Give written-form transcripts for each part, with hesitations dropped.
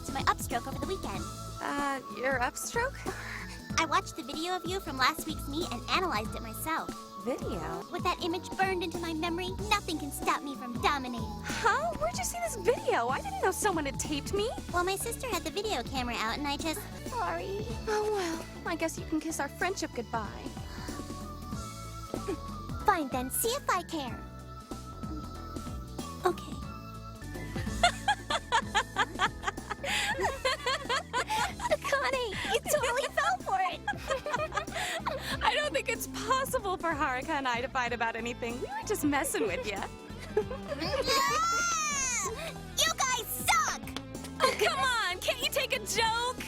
to my upstroke over the weekend. Your upstroke? I watched the video of you from last week's meet and analyzed it myself. Video? With that image burned into my memory, nothing can stop me from dominating. Huh? Where'd you see this video? I didn't know someone had taped me. Well, my sister had the video camera out and I just... Sorry. Oh, well, I guess you can kiss our friendship goodbye. Fine then, see if I care. Okay. Akane, you totally fell for it. I don't think it's possible for Haruka and I to fight about anything. We were just messing with you. You guys suck! Oh, come on! Can't you take a joke?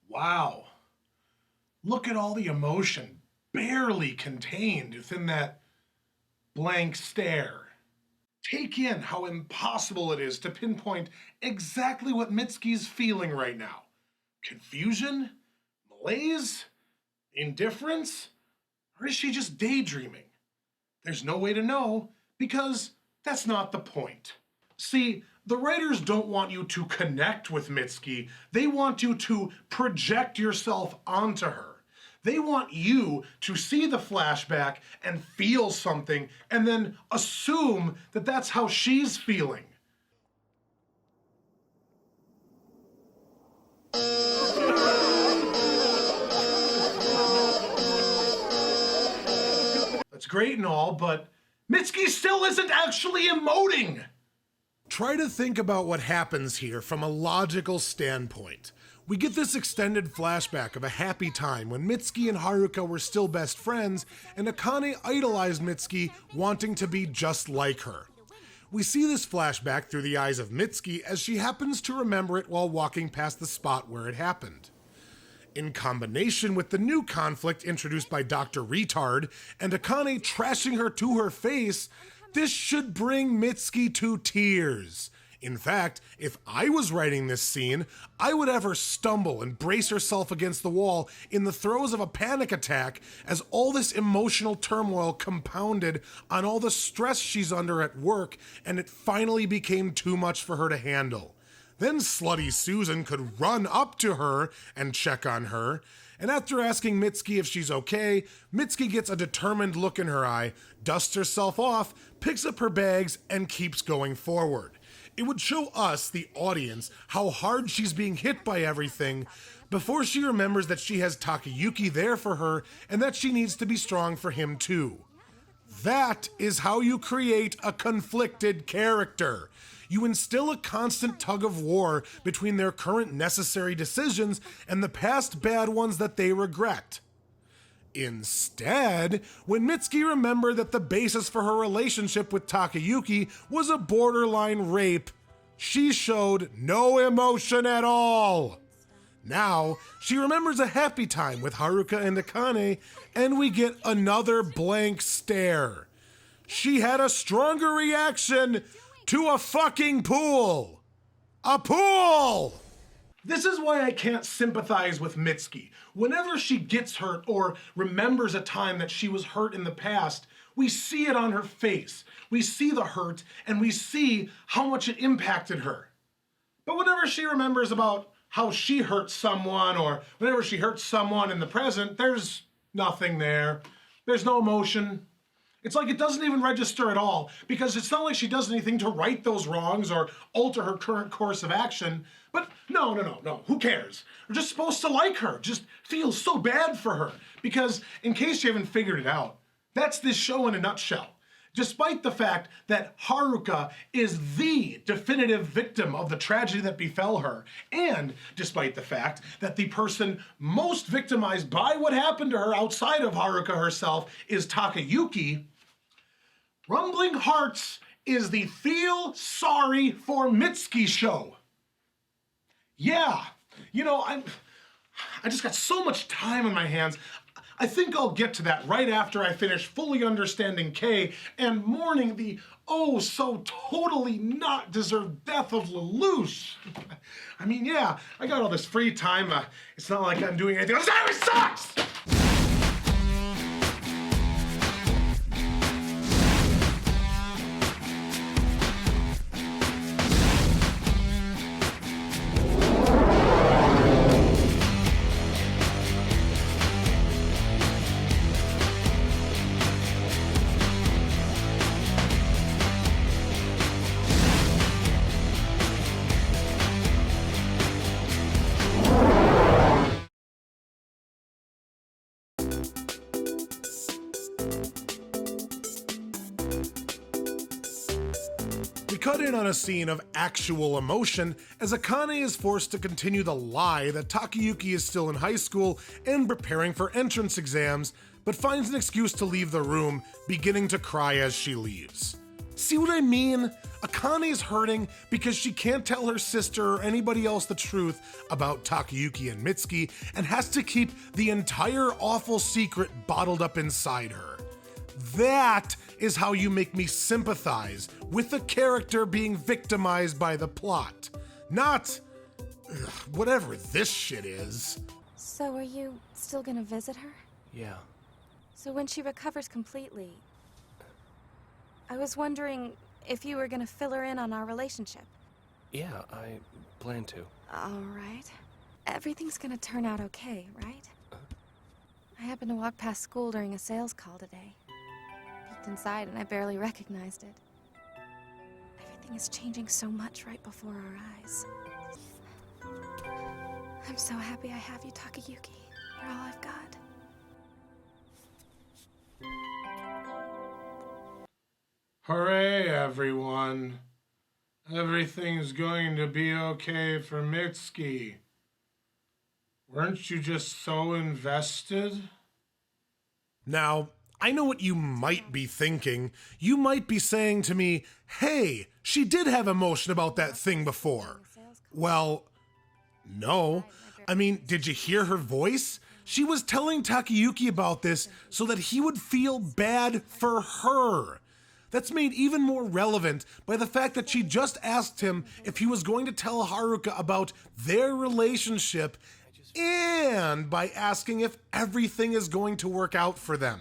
Wow. Look at all the emotion barely contained within that blank stare. Take in how impossible it is to pinpoint exactly what Mitsky's feeling right now. Confusion? Malaise? Indifference? Or is she just daydreaming? There's no way to know because that's not the point. See, the writers don't want you to connect with Mitsky. They want you to project yourself onto her. They want you to see the flashback and feel something and then assume that that's how she's feeling. That's great and all, but Mitsky still isn't actually emoting. Try to think about what happens here from a logical standpoint. We get this extended flashback of a happy time when Mitsky and Haruka were still best friends, and Akane idolized Mitsky, wanting to be just like her. We see this flashback through the eyes of Mitsky as she happens to remember it while walking past the spot where it happened. In combination with the new conflict introduced by Dr. Retard and Akane trashing her to her face, this should bring Mitsky to tears. In fact, if I was writing this scene, I would have her stumble and brace herself against the wall in the throes of a panic attack as all this emotional turmoil compounded on all the stress she's under at work, and it finally became too much for her to handle. Then slutty Susan could run up to her and check on her, and after asking Mitsky if she's okay, Mitsky gets a determined look in her eye, dusts herself off, picks up her bags, and keeps going forward. It would show us, the audience, how hard she's being hit by everything before she remembers that she has Takayuki there for her and that she needs to be strong for him too. That is how you create a conflicted character. You instill a constant tug of war between their current necessary decisions and the past bad ones that they regret. Instead, when Mitsky remembered that the basis for her relationship with Takayuki was a borderline rape, she showed no emotion at all. Now, she remembers a happy time with Haruka and Akane, and we get another blank stare. She had a stronger reaction to a fucking pool. A pool! This is why I can't sympathize with Mitsky. Whenever she gets hurt or remembers a time that she was hurt in the past, we see it on her face. We see the hurt and we see how much it impacted her. But whenever she remembers about how she hurt someone or whenever she hurts someone in the present, there's nothing there. There's no emotion. It's like it doesn't even register at all because it's not like she does anything to right those wrongs or alter her current course of action. But no, who cares? We're just supposed to like her, just feel so bad for her. Because in case you haven't figured it out, that's this show in a nutshell. Despite the fact that Haruka is the definitive victim of the tragedy that befell her, and despite the fact that the person most victimized by what happened to her outside of Haruka herself is Takayuki, Rumbling Hearts is the feel sorry for Mitsky show. Yeah, you know, I just got so much time on my hands. I think I'll get to that right after I finish fully understanding Kay and mourning the oh so totally not deserved death of Lelouch. I mean, yeah, I got all this free time. It's not like I'm doing anything. This always sucks! We cut in on a scene of actual emotion as Akane is forced to continue the lie that Takayuki is still in high school and preparing for entrance exams, but finds an excuse to leave the room, beginning to cry as she leaves. See what I mean? Akane is hurting because she can't tell her sister or anybody else the truth about Takayuki and Mitsky and has to keep the entire awful secret bottled up inside her. That is how you make me sympathize with the character being victimized by the plot. Not whatever this shit is. So are you still gonna visit her? Yeah. So when she recovers completely, I was wondering if you were gonna fill her in on our relationship. Yeah, I plan to. All right. Everything's gonna turn out okay, right? I happened to walk past school during a sales call today. Peeked inside and I barely recognized it. Everything is changing so much right before our eyes. I'm so happy I have you, Takayuki. You're all I've got. Hooray, everyone. Everything's going to be okay for Mitsky. Weren't you just so invested? Now, I know what you might be thinking. You might be saying to me, hey, she did have emotion about that thing before. Well, no. I mean, did you hear her voice? She was telling Takayuki about this so that he would feel bad for her. That's made even more relevant by the fact that she just asked him if he was going to tell Haruka about their relationship and by asking if everything is going to work out for them.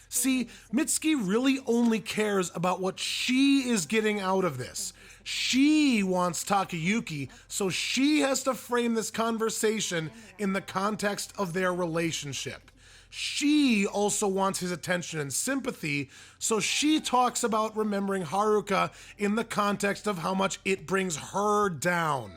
See, Mitsky really only cares about what she is getting out of this. She wants Takayuki, so she has to frame this conversation in the context of their relationship. She also wants his attention and sympathy, so she talks about remembering Haruka in the context of how much it brings her down.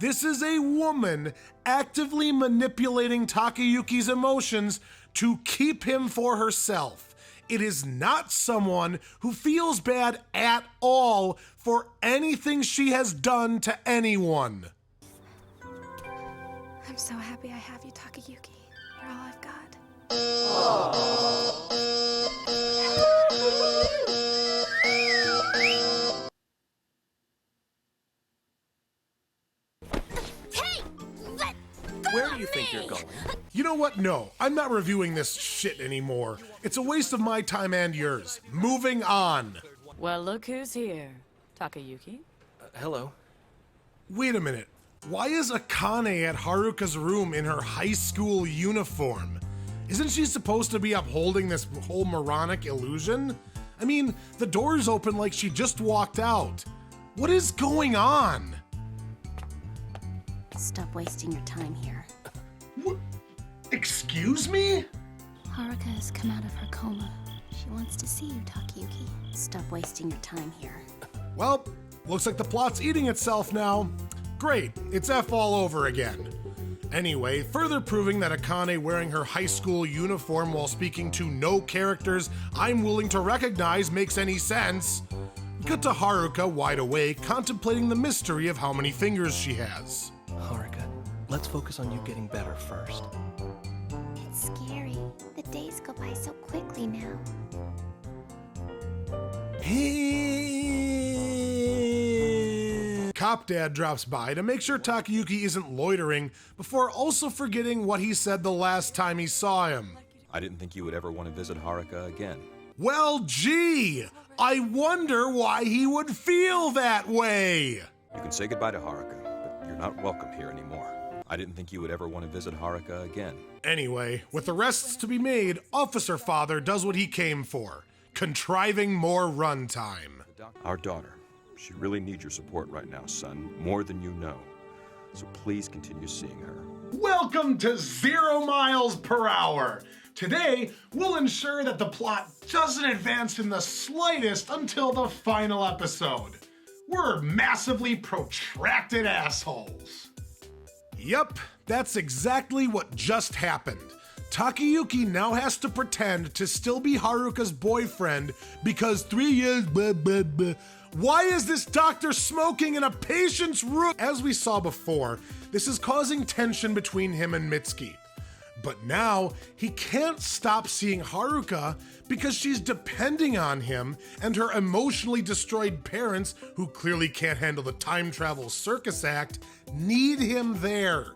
This is a woman actively manipulating Takayuki's emotions to keep him for herself. It is not someone who feels bad at all for anything she has done to anyone. I'm so happy I have you, Takayuki. You're all I've got. Hey! Where do you think you're going? You know what? No, I'm not reviewing this shit anymore. It's a waste of my time and yours. Moving on. Well, look who's here. Takayuki? Hello. Wait a minute. Why is Akane at Haruka's room in her high school uniform? Isn't she supposed to be upholding this whole moronic illusion? I mean, the door's open like she just walked out. What is going on? Stop wasting your time here. What? Excuse me? Haruka has come out of her coma. She wants to see you, Takayuki. Stop wasting your time here. Well, looks like the plot's eating itself now. Great, it's F all over again. Anyway, further proving that Akane wearing her high school uniform while speaking to no characters I'm willing to recognize makes any sense. We cut to Haruka wide awake, contemplating the mystery of how many fingers she has. Haruka, let's focus on you getting better first. It's scary. The days go by so quickly now. Cop Dad drops by to make sure Takayuki isn't loitering before also forgetting what he said the last time he saw him. I didn't think you would ever want to visit Haruka again. Well, gee, I wonder why he would feel that way. You can say goodbye to Haruka, but you're not welcome here anymore. I didn't think you would ever want to visit Haruka again. Anyway, with arrests to be made, Officer Father does what he came for, contriving more runtime. Our daughter, she really needs your support right now, son, more than you know. So please continue seeing her. Welcome to 0 miles per hour. Today, we'll ensure that the plot doesn't advance in the slightest until the final episode. We're massively protracted assholes. Yep, that's exactly what just happened. Takayuki now has to pretend to still be Haruka's boyfriend because 3 years blah, blah, blah. Why is this doctor smoking in a patient's room? As we saw before, this is causing tension between him and Mitsky. But now, he can't stop seeing Haruka because she's depending on him, and her emotionally destroyed parents, who clearly can't handle the time travel circus act, need him there.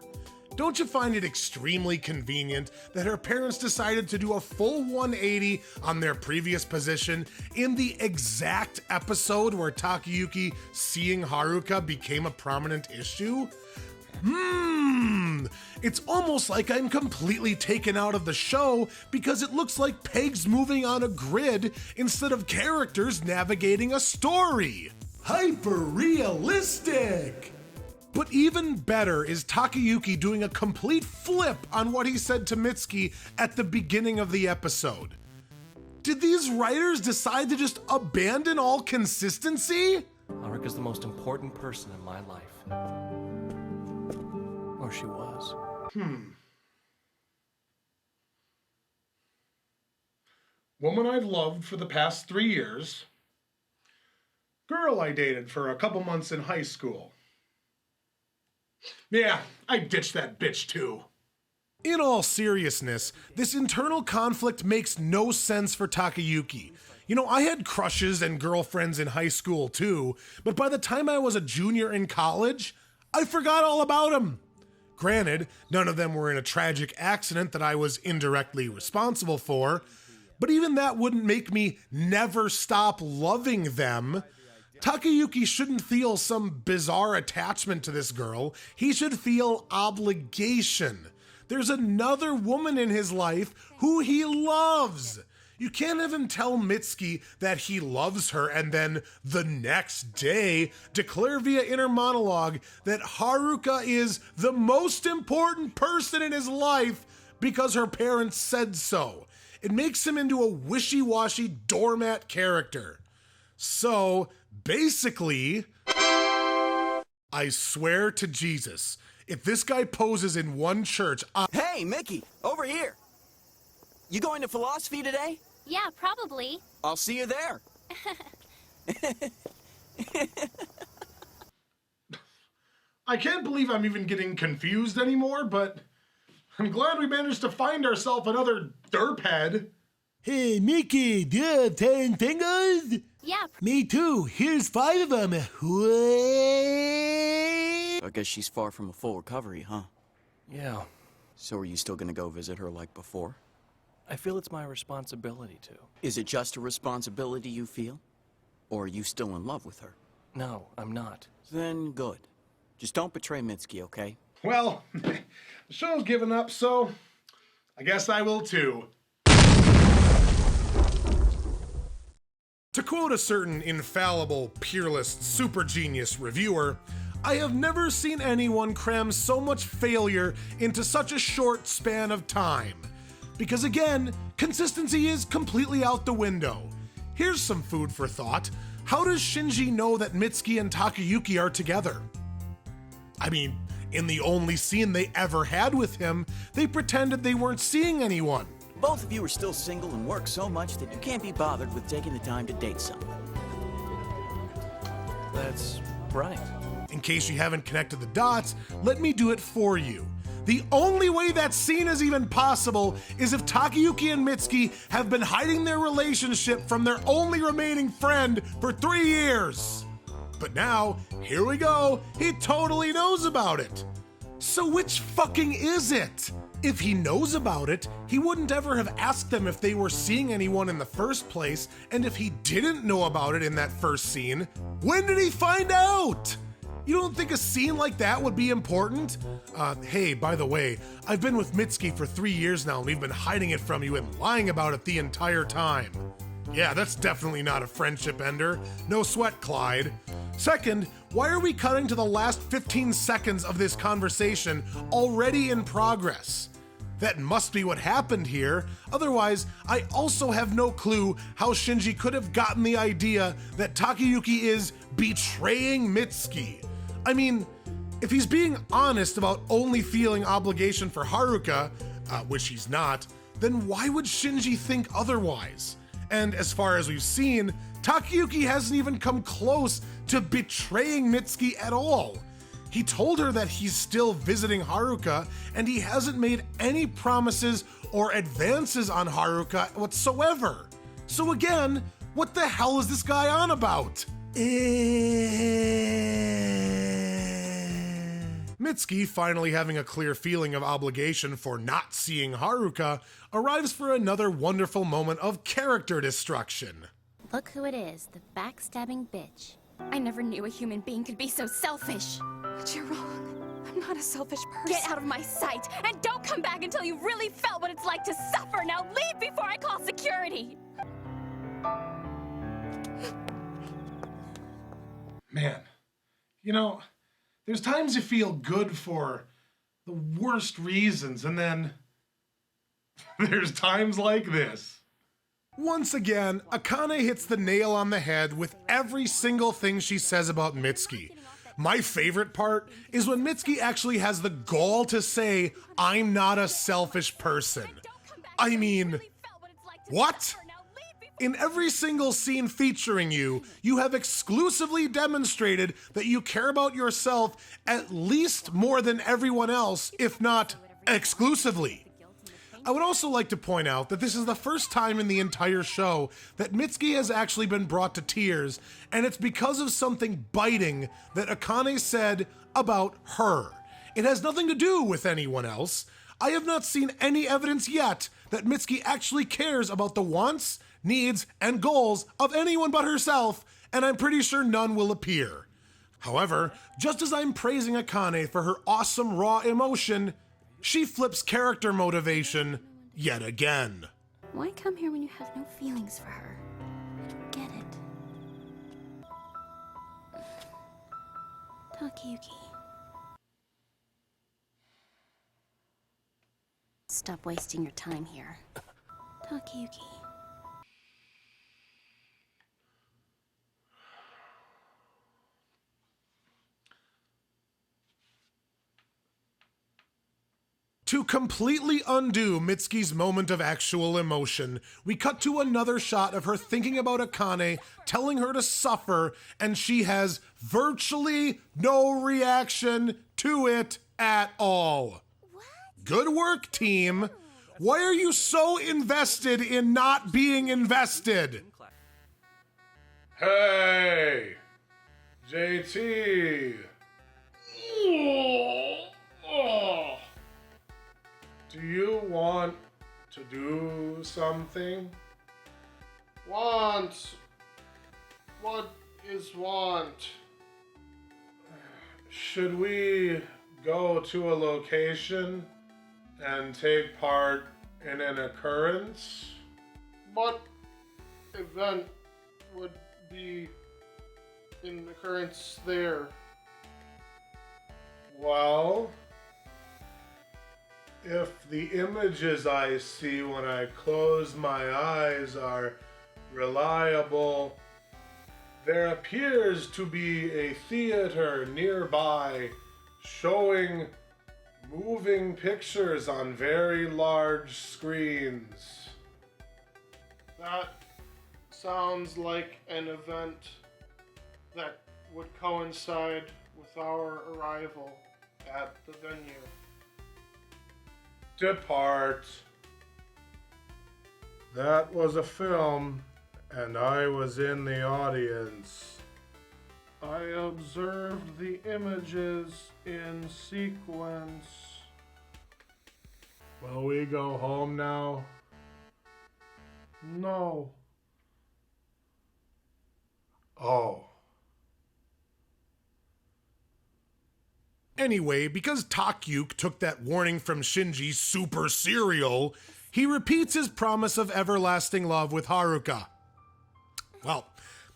Don't you find it extremely convenient that her parents decided to do a full 180 on their previous position in the exact episode where Takayuki seeing Haruka became a prominent issue? It's almost like I'm completely taken out of the show because it looks like pegs moving on a grid instead of characters navigating a story. Hyper-realistic! But even better is Takayuki doing a complete flip on what he said to Mitsky at the beginning of the episode. Did these writers decide to just abandon all consistency? Haruka's the most important person in my life. Or she was. Woman I've loved for the past 3 years. Girl I dated for a couple months in high school. Yeah, I ditched that bitch too. In all seriousness, this internal conflict makes no sense for Takayuki. You know, I had crushes and girlfriends in high school too, but by the time I was a junior in college, I forgot all about them. Granted, none of them were in a tragic accident that I was indirectly responsible for, but even that wouldn't make me never stop loving them. Takayuki shouldn't feel some bizarre attachment to this girl. He should feel obligation. There's another woman in his life who he loves. You can't have him tell Mitsky that he loves her and then the next day declare via inner monologue that Haruka is the most important person in his life because her parents said so. It makes him into a wishy-washy doormat character. So, basically, I swear to Jesus, if this guy poses in one church, Hey, Mickey, over here. You going to philosophy today? Yeah, probably. I'll see you there. I can't believe I'm even getting confused anymore, but I'm glad we managed to find ourselves another derphead. Hey, Mickey, do you have 10 fingers? Yeah, Me too. Here's 5 of them. I guess she's far from a full recovery, huh? Yeah, So are you still gonna go visit her like before? I feel it's my responsibility to. Is it just a responsibility you feel? Or are you still in love with her? No, I'm not. Then good. Just don't betray Mitsky, okay? Well, the show's given up, so I guess I will too. To quote a certain infallible, peerless, super genius reviewer, I have never seen anyone cram so much failure into such a short span of time. Because again, consistency is completely out the window. Here's some food for thought. How does Shinji know that Mitsky and Takayuki are together? I mean, in the only scene they ever had with him, they pretended they weren't seeing anyone. Both of you are still single and work so much that you can't be bothered with taking the time to date someone. That's right. In case you haven't connected the dots, let me do it for you. The only way that scene is even possible is if Takayuki and Mitsky have been hiding their relationship from their only remaining friend for 3 years. But now, here we go, he totally knows about it. So which fucking is it? If he knows about it, he wouldn't ever have asked them if they were seeing anyone in the first place, and if he didn't know about it in that first scene, when did he find out? You don't think a scene like that would be important? Hey, by the way, I've been with Mitsky for 3 years now, and we've been hiding it from you and lying about it the entire time. Yeah, that's definitely not a friendship ender. No sweat, Clyde. Second, why are we cutting to the last 15 seconds of this conversation already in progress? That must be what happened here. Otherwise, I also have no clue how Shinji could have gotten the idea that Takayuki is betraying Mitsuki. I mean, if he's being honest about only feeling obligation for Haruka, which he's not, then why would Shinji think otherwise? And as far as we've seen, Takayuki hasn't even come close to betraying Mitsuki at all. He told her that he's still visiting Haruka, and he hasn't made any promises or advances on Haruka whatsoever. So again, what the hell is this guy on about? Mitsuki, finally having a clear feeling of obligation for not seeing Haruka, arrives for another wonderful moment of character destruction. Look who it is, the backstabbing bitch. I never knew a human being could be so selfish. But you're wrong. I'm not a selfish person. Get out of my sight, and don't come back until you really felt what it's like to suffer. Now leave before I call security. Man, you know, there's times you feel good for the worst reasons, and then there's times like this. Once again, Akane hits the nail on the head with every single thing she says about Mitsuki. My favorite part is when Mitsuki actually has the gall to say, "I'm not a selfish person." I mean, what? In every single scene featuring you, you have exclusively demonstrated that you care about yourself at least more than everyone else, if not exclusively. I would also like to point out that this is the first time in the entire show that Mitsuki has actually been brought to tears, and it's because of something biting that Akane said about her. It has nothing to do with anyone else. I have not seen any evidence yet that Mitsuki actually cares about the wants, needs, and goals of anyone but herself, and I'm pretty sure none will appear. However, just as I'm praising Akane for her awesome raw emotion, she flips character motivation yet again. Why come here when you have no feelings for her? I don't get it. Takayuki. Stop wasting your time here. Takayuki. To completely undo Mitsuki's moment of actual emotion, we cut to another shot of her thinking about Akane, telling her to suffer, and she has virtually no reaction to it at all. What? Good work, team. Why are you so invested in not being invested? Hey, JT. Do you want to do something? Want? What is want? Should we go to a location and take part in an occurrence? What event would be an occurrence there? Well, if the images I see when I close my eyes are reliable, there appears to be a theater nearby showing moving pictures on very large screens. That sounds like an event that would coincide with our arrival at the venue. Depart. That was a film, and I was in the audience. I observed the images in sequence. Will we go home now? No. Oh. Anyway, because Takyuk took that warning from Shinji super serial, he repeats his promise of everlasting love with Haruka. Well,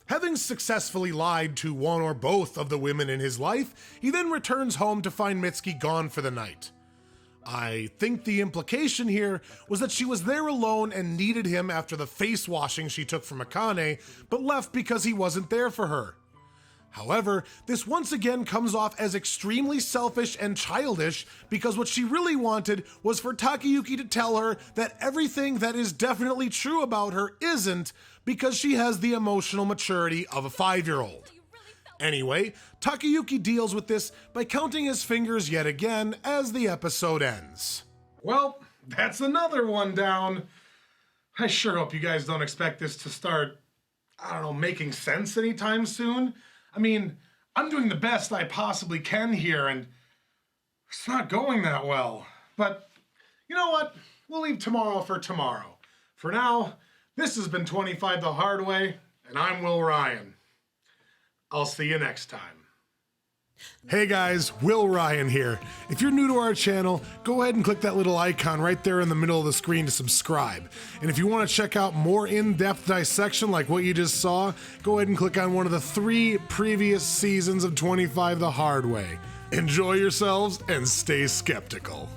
having successfully lied to one or both of the women in his life, he then returns home to find Mitsky gone for the night. I think the implication here was that she was there alone and needed him after the face washing she took from Akane, but left because he wasn't there for her. However, this once again comes off as extremely selfish and childish because what she really wanted was for Takayuki to tell her that everything that is definitely true about her isn't, because she has the emotional maturity of a 5-year-old. Anyway, Takayuki deals with this by counting his fingers yet again as the episode ends. Well, that's another one down. I sure hope you guys don't expect this to start, making sense anytime soon. I mean, I'm doing the best I possibly can here, and it's not going that well. But you know what? We'll leave tomorrow for tomorrow. For now, this has been 25 the Hard Way, and I'm Will Ryan. I'll see you next time. Hey guys, Will Ryan here. If you're new to our channel, go ahead and click that little icon right there in the middle of the screen to subscribe. And if you want to check out more in-depth dissection like what you just saw, go ahead and click on one of the 3 previous seasons of 25 the Hard Way. Enjoy yourselves and stay skeptical.